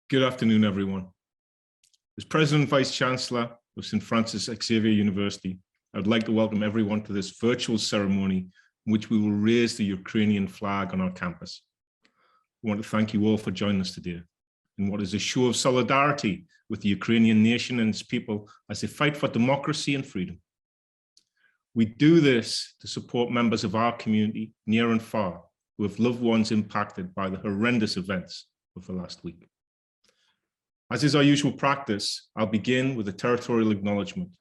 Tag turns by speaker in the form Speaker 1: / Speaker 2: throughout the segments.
Speaker 1: Good afternoon, everyone. As President and Vice Chancellor of St. Francis Xavier University, I would like to welcome everyone to this virtual ceremony in which we will raise the Ukrainian flag on our campus. I want to thank you all for joining us today in what is a show of solidarity with the Ukrainian nation and its people as they fight for democracy and freedom. We do this to support members of our community near and far who have loved ones impacted by the horrendous events of the last week. As is our usual practice, I'll begin with a territorial acknowledgement.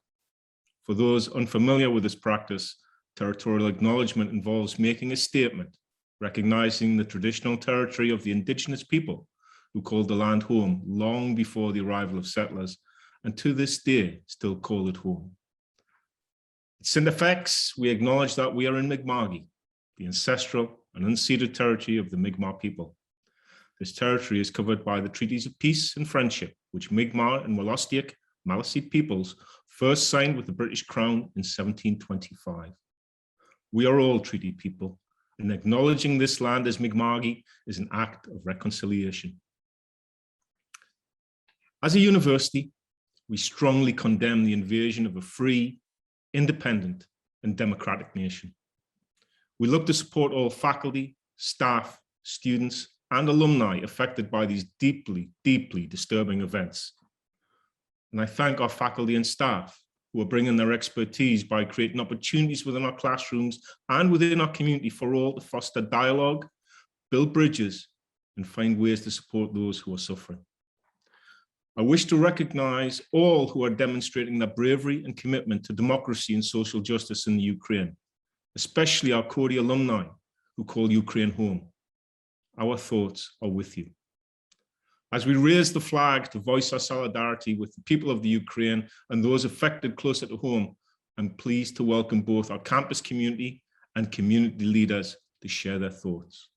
Speaker 1: For those unfamiliar with this practice, territorial acknowledgement involves making a statement recognizing the traditional territory of the indigenous people who called the land home long before the arrival of settlers, and to this day still call it home. At StFX, we acknowledge that we are in Mi'kmaq, the ancestral and unceded territory of the Mi'kmaq people. This territory is covered by the treaties of peace and friendship, which Mi'kmaq and Wolastoq Maliseet peoples first signed with the British Crown in 1725. We are all treaty people, and acknowledging this land as Mi'kmaq is an act of reconciliation. As a university, we strongly condemn the invasion of a free, independent, and democratic nation. We look to support all faculty, staff, students, and alumni affected by these deeply, deeply disturbing events. And I thank our faculty and staff who are bringing their expertise by creating opportunities within our classrooms and within our community for all to foster dialogue, build bridges, and find ways to support those who are suffering. I wish to recognize all who are demonstrating their bravery and commitment to democracy and social justice in the Ukraine, especially our Cody alumni who call Ukraine home. Our thoughts are with you. As we raise the flag to voice our solidarity with the people of the Ukraine and those affected closer to home, I'm pleased to welcome both our campus community and community leaders to share their thoughts.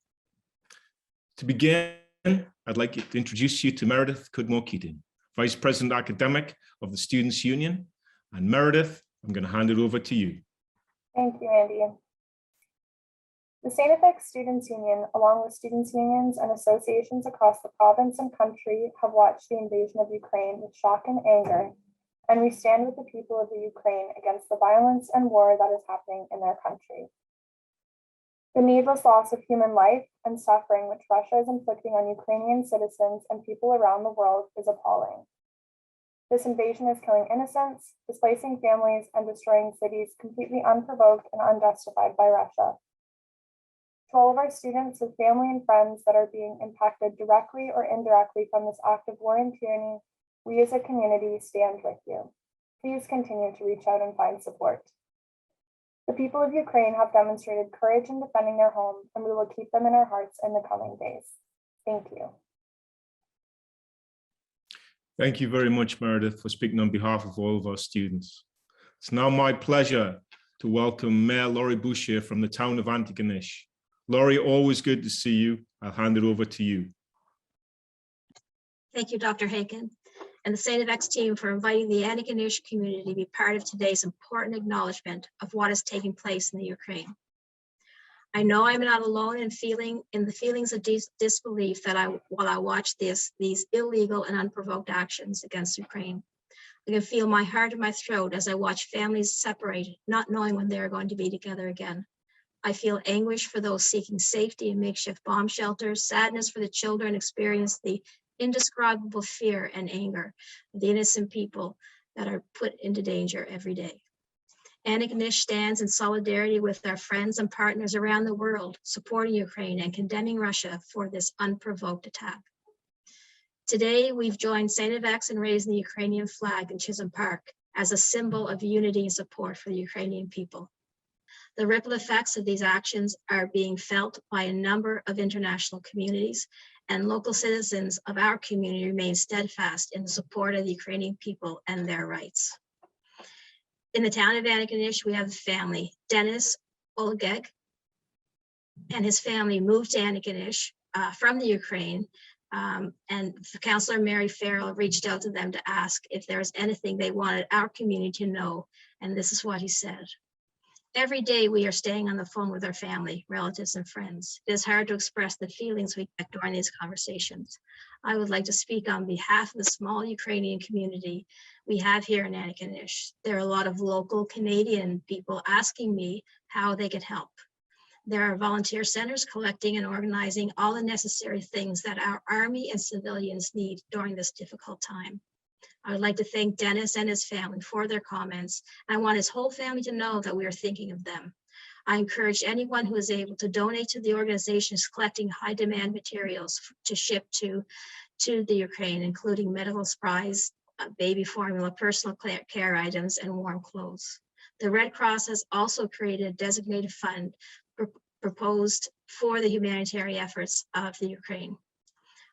Speaker 1: To begin, I'd like to introduce you to Meredith Kudmore Keating, Vice President Academic of the Students' Union. And Meredith, I'm going to hand it over to you.
Speaker 2: Thank you, Andy. The StFX Students' Union, along with students' unions and associations across the province and country, have watched the invasion of Ukraine with shock and anger, and we stand with the people of the Ukraine against the violence and war that is happening in their country. The needless loss of human life and suffering which Russia is inflicting on Ukrainian citizens and people around the world is appalling. This invasion is killing innocents, displacing families, and destroying cities completely unprovoked and unjustified by Russia. To all of our students with family and friends that are being impacted directly or indirectly from this act of war and tyranny, we as a community stand with you. Please continue to reach out and find support. The people of Ukraine have demonstrated courage in defending their home, and we will keep them in our hearts in the coming days. Thank you.
Speaker 1: Thank you very much, Meredith, for speaking on behalf of all of our students. It's now my pleasure to welcome Mayor Laurie Boucher from the town of Antigonish. Laurie, always good to see you. I'll hand it over to you.
Speaker 3: Thank you, Dr. Haken, and the StFX team for inviting the Antigonish community to be part of today's important acknowledgement of what is taking place in the Ukraine. I know I'm not alone in the feelings of disbelief that while I watch these illegal and unprovoked actions against Ukraine. I can feel my heart in my throat as I watch families separate, not knowing when they're going to be together again. I feel anguish for those seeking safety in makeshift bomb shelters, sadness for the children experiencing the indescribable fear and anger of the innocent people that are put into danger every day. Antigonish stands in solidarity with our friends and partners around the world, supporting Ukraine and condemning Russia for this unprovoked attack. Today, we've joined StFX in raising the Ukrainian flag in Chisholm Park as a symbol of unity and support for the Ukrainian people. The ripple effects of these actions are being felt by a number of international communities, and local citizens of our community remain steadfast in the support of the Ukrainian people and their rights. In the town of Antigonish, we have a family. Dennis Olgeg and his family moved to Antigonish from the Ukraine, and Councillor Mary Farrell reached out to them to ask if there was anything they wanted our community to know, and this is what he said. Every day we are staying on the phone with our family, relatives, and friends. It is hard to express the feelings we get during these conversations. I would like to speak on behalf of the small Ukrainian community we have here in Antigonish. There are a lot of local Canadian people asking me how they could help. There are volunteer centers collecting and organizing all the necessary things that our army and civilians need during this difficult time. I would like to thank Dennis and his family for their comments. I want his whole family to know that we are thinking of them. I encourage anyone who is able to donate to the organizations collecting high demand materials to ship to the Ukraine, including medical supplies, baby formula, personal care items, and warm clothes. The Red Cross has also created a designated fund proposed for the humanitarian efforts of the Ukraine.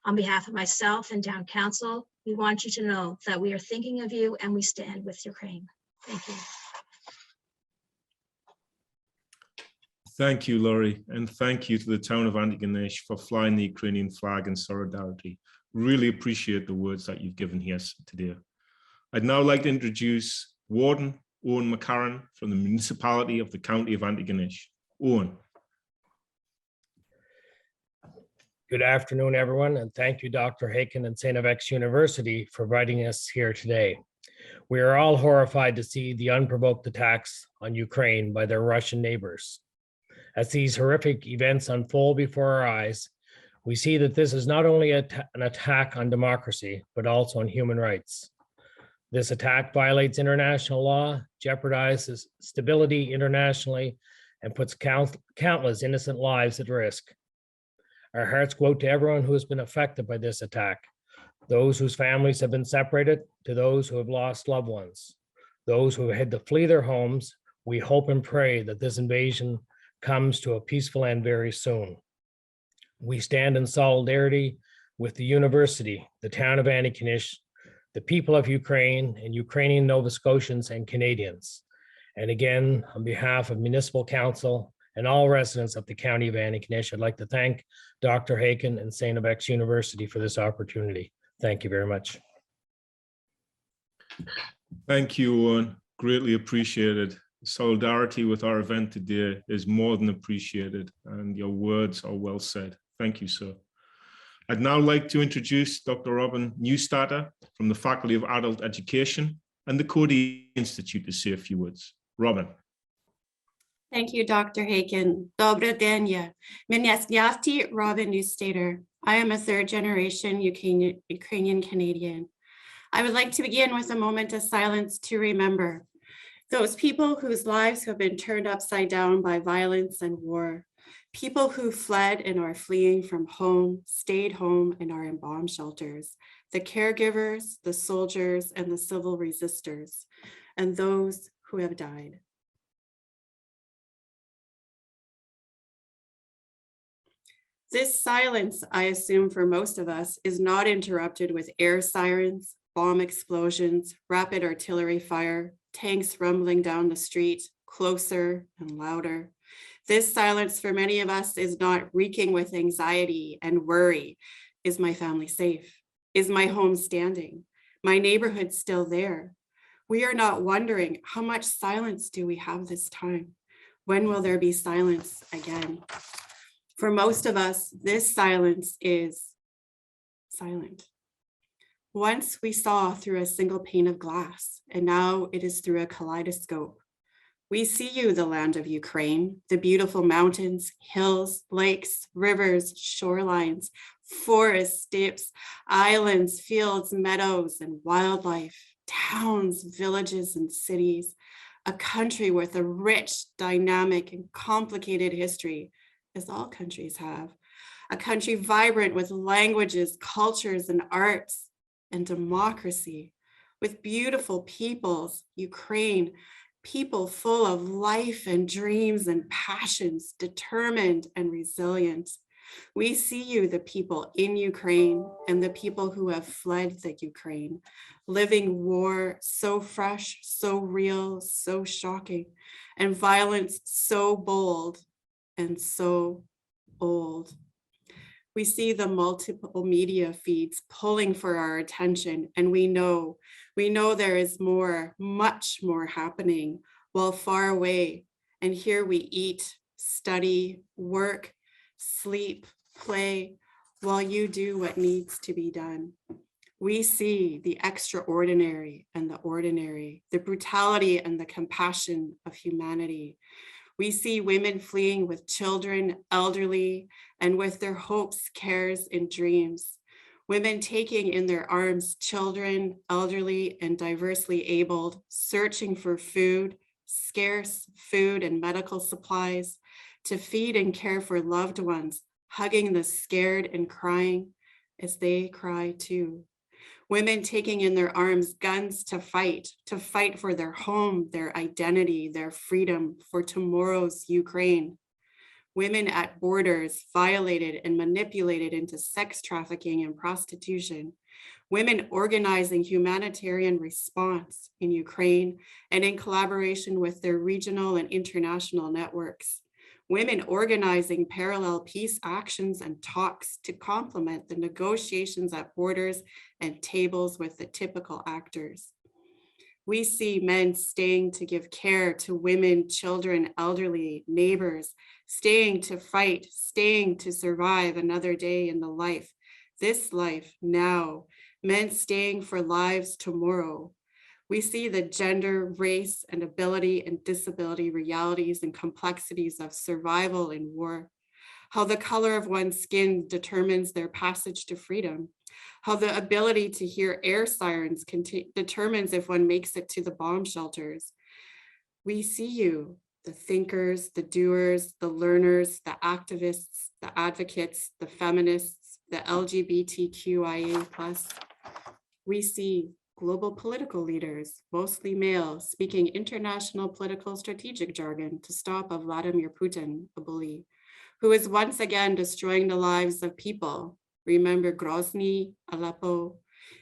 Speaker 3: On behalf of myself and town council, we want you to know that we are thinking of you and we stand with Ukraine. Thank you.
Speaker 1: Thank you, Laurie, and thank you to the town of Antigonish for flying the Ukrainian flag in solidarity. Really appreciate the words that you've given here today. I'd now like to introduce Warden Owen Mccarran from the Municipality of the County of Antigonish. Owen.
Speaker 4: Good afternoon, everyone, and thank you, Dr. Haken and StFX University for inviting us here today. We are all horrified to see the unprovoked attacks on Ukraine by their Russian neighbors. As these horrific events unfold before our eyes, we see that this is not only an attack on democracy, but also on human rights. This attack violates international law, jeopardizes stability internationally, and puts countless innocent lives at risk. Our hearts go out to everyone who has been affected by this attack, those whose families have been separated, to those who have lost loved ones, those who have had to flee their homes. We hope and pray that this invasion comes to a peaceful end very soon. We stand in solidarity with the university, the town of Antigonish, the people of Ukraine, and Ukrainian Nova Scotians and Canadians. And again, on behalf of Municipal Council and all residents of the County of Antigonish, I'd like to thank Dr. Haken and StFX University for this opportunity. Thank you very much.
Speaker 1: Thank you, Owen. Greatly appreciated. Solidarity with our event today is more than appreciated, and your words are well said. Thank you, sir. I'd now like to introduce Dr. Robin Newstarter from the Faculty of Adult Education and the Cody Institute to say a few words. Robin.
Speaker 5: Thank you, Dr. Haken. Dobre denya. Mnie звати Robin Newstater. I am a third-generation Ukrainian Canadian. I would like to begin with a moment of silence to remember those people whose lives have been turned upside down by violence and war, people who fled and are fleeing from home, stayed home, and are in bomb shelters, the caregivers, the soldiers, and the civil resistors, and those who have died. This silence, I assume for most of us, is not interrupted with air sirens, bomb explosions, rapid artillery fire, tanks rumbling down the street, closer and louder. This silence for many of us is not reeking with anxiety and worry. Is my family safe? Is my home standing? My neighborhood still there? We are not wondering, how much silence do we have this time? When will there be silence again? For most of us, this silence is silent. Once we saw through a single pane of glass, and now it is through a kaleidoscope. We see you, the land of Ukraine, the beautiful mountains, hills, lakes, rivers, shorelines, forests, steppes, islands, fields, meadows, and wildlife, towns, villages, and cities, a country with a rich, dynamic, and complicated history, as all countries have, a country vibrant with languages, cultures, and arts, and democracy, with beautiful peoples, Ukraine, people full of life and dreams and passions, determined and resilient. We see you, the people in Ukraine, and the people who have fled the Ukraine, living war so fresh, so real, so shocking, and violence so bold and so old. We see the multiple media feeds pulling for our attention, and we know there is more, much more happening, while far away And here we eat, study, work, sleep, play, while you do what needs to be done. We see the extraordinary and the ordinary, the brutality and the compassion of humanity. We see women fleeing with children, elderly, and with their hopes, cares, and dreams. Women taking in their arms children, elderly, and diversely abled, searching for food, scarce food and medical supplies, to feed and care for loved ones, hugging the scared and crying as they cry too. Women taking in their arms guns to fight for their home, their identity, their freedom, for tomorrow's Ukraine. Women at borders violated and manipulated into sex trafficking and prostitution. Women organizing humanitarian response in Ukraine and in collaboration with their regional and international networks. Women organizing parallel peace actions and talks to complement the negotiations at borders and tables with the typical actors. We see men staying to give care to women, children, elderly, neighbors, staying to fight, staying to survive another day in the life, this life now, men staying for lives tomorrow. We see the gender, race, and ability and disability realities and complexities of survival in war, how the color of one's skin determines their passage to freedom, how the ability to hear air sirens determines if one makes it to the bomb shelters. We see you, the thinkers, the doers, the learners, the activists, the advocates, the feminists, the LGBTQIA+. We see global political leaders, mostly male, speaking international political strategic jargon to stop a Vladimir Putin, a bully, who is once again destroying the lives of people. Remember Grozny, Aleppo.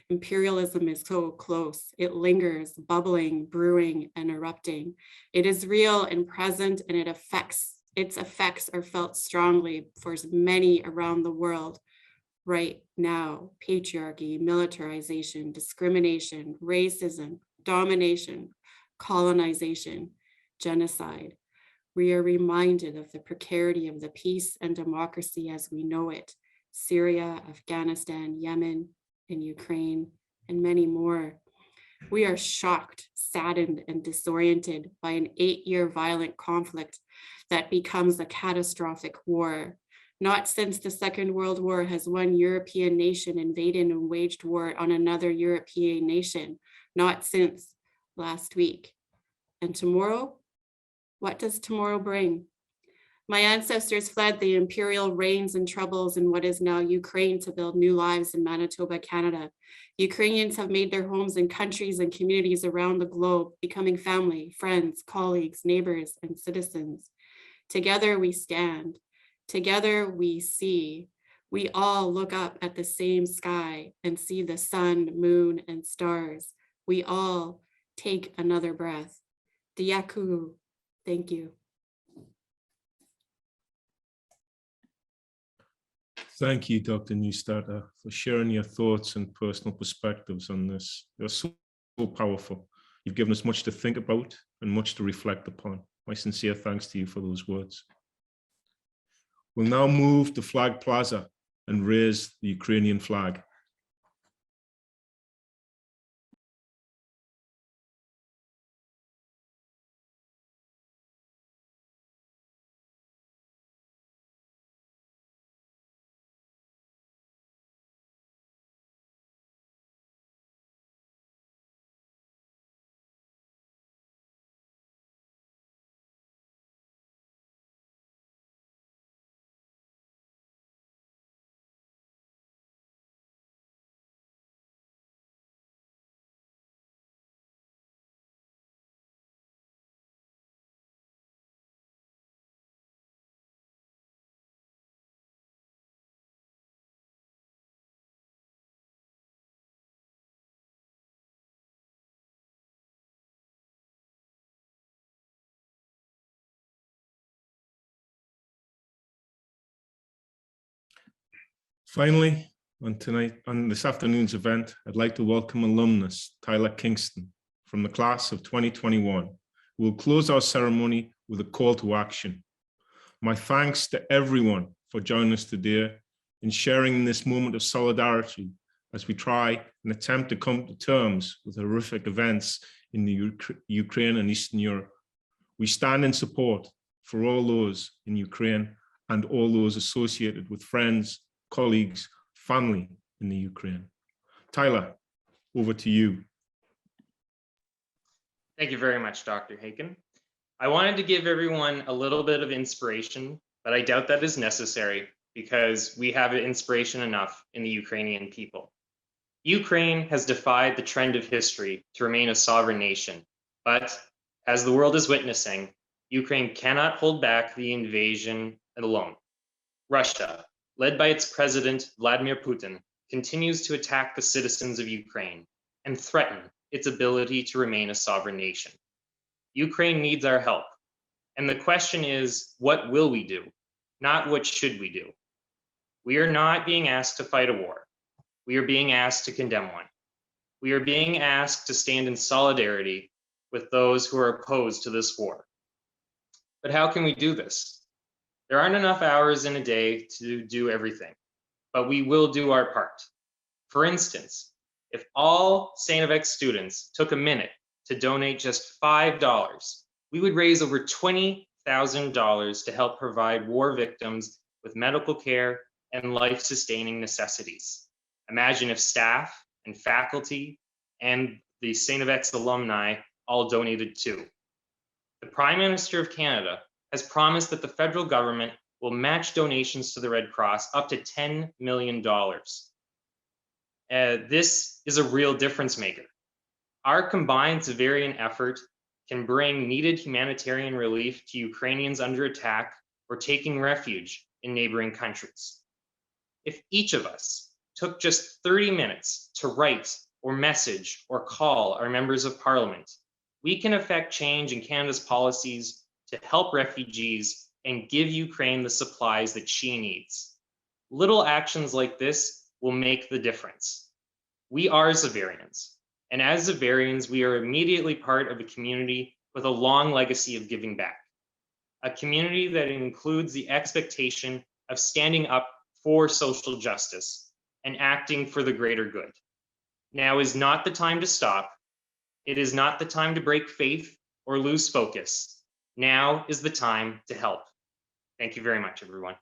Speaker 5: Imperialism is so close. It lingers, bubbling, brewing, and erupting. It is real and present, and its effects are felt strongly for many around the world right now. Patriarchy, militarization, discrimination, racism, domination, colonization, genocide. We are reminded of the precarity of the peace and democracy as we know it. Syria, Afghanistan, Yemen, and Ukraine, and many more. We are shocked, saddened, and disoriented by an 8-year violent conflict that becomes a catastrophic war. Not since the Second World War has one European nation invaded and waged war on another European nation. Not since last week. And tomorrow? What does tomorrow bring? My ancestors fled the imperial reigns and troubles in what is now Ukraine to build new lives in Manitoba, Canada. Ukrainians have made their homes in countries and communities around the globe, becoming family, friends, colleagues, neighbors, and citizens. Together we stand. Together we see. We all look up at the same sky and see the sun, moon, and stars. We all take another breath. Diaku. Thank you.
Speaker 1: Thank you, Dr. Newstatter, for sharing your thoughts and personal perspectives on this. They're so powerful. You've given us much to think about and much to reflect upon. My sincere thanks to you for those words. We'll now move to Flag Plaza and raise the Ukrainian flag. Finally, on this afternoon's event, I'd like to welcome alumnus Tyler Kingston from the class of 2021, who will close our ceremony with a call to action. My thanks to everyone for joining us today and sharing in this moment of solidarity as we try and attempt to come to terms with horrific events in the Ukraine and Eastern Europe. We stand in support for all those in Ukraine and all those associated with friends, colleagues, family in the Ukraine. Tyler, over to you.
Speaker 6: Thank you very much, Dr. Haken. I wanted to give everyone a little bit of inspiration, but I doubt that is necessary because we have inspiration enough in the Ukrainian people. Ukraine has defied the trend of history to remain a sovereign nation, but as the world is witnessing, Ukraine cannot hold back the invasion alone. Russia, led by its president, Vladimir Putin, continues to attack the citizens of Ukraine and threaten its ability to remain a sovereign nation. Ukraine needs our help. And the question is, what will we do? Not what should we do? We are not being asked to fight a war. We are being asked to condemn one. We are being asked to stand in solidarity with those who are opposed to this war. But how can we do this? There aren't enough hours in a day to do everything, but we will do our part. For instance, if all StFX students took a minute to donate just $5, we would raise over $20,000 to help provide war victims with medical care and life-sustaining necessities. Imagine if staff and faculty and the StFX alumni all donated too. The Prime Minister of Canada has promised that the federal government will match donations to the Red Cross up to $10 million. This is a real difference maker. Our combined civilian effort can bring needed humanitarian relief to Ukrainians under attack or taking refuge in neighboring countries. If each of us took just 30 minutes to write or message or call our members of parliament, we can affect change in Canada's policies to help refugees and give Ukraine the supplies that she needs. Little actions like this will make the difference. We are Zavarians, and as Zavarians, we are immediately part of a community with a long legacy of giving back. A community that includes the expectation of standing up for social justice and acting for the greater good. Now is not the time to stop. It is not the time to break faith or lose focus. Now is the time to help. Thank you very much, everyone.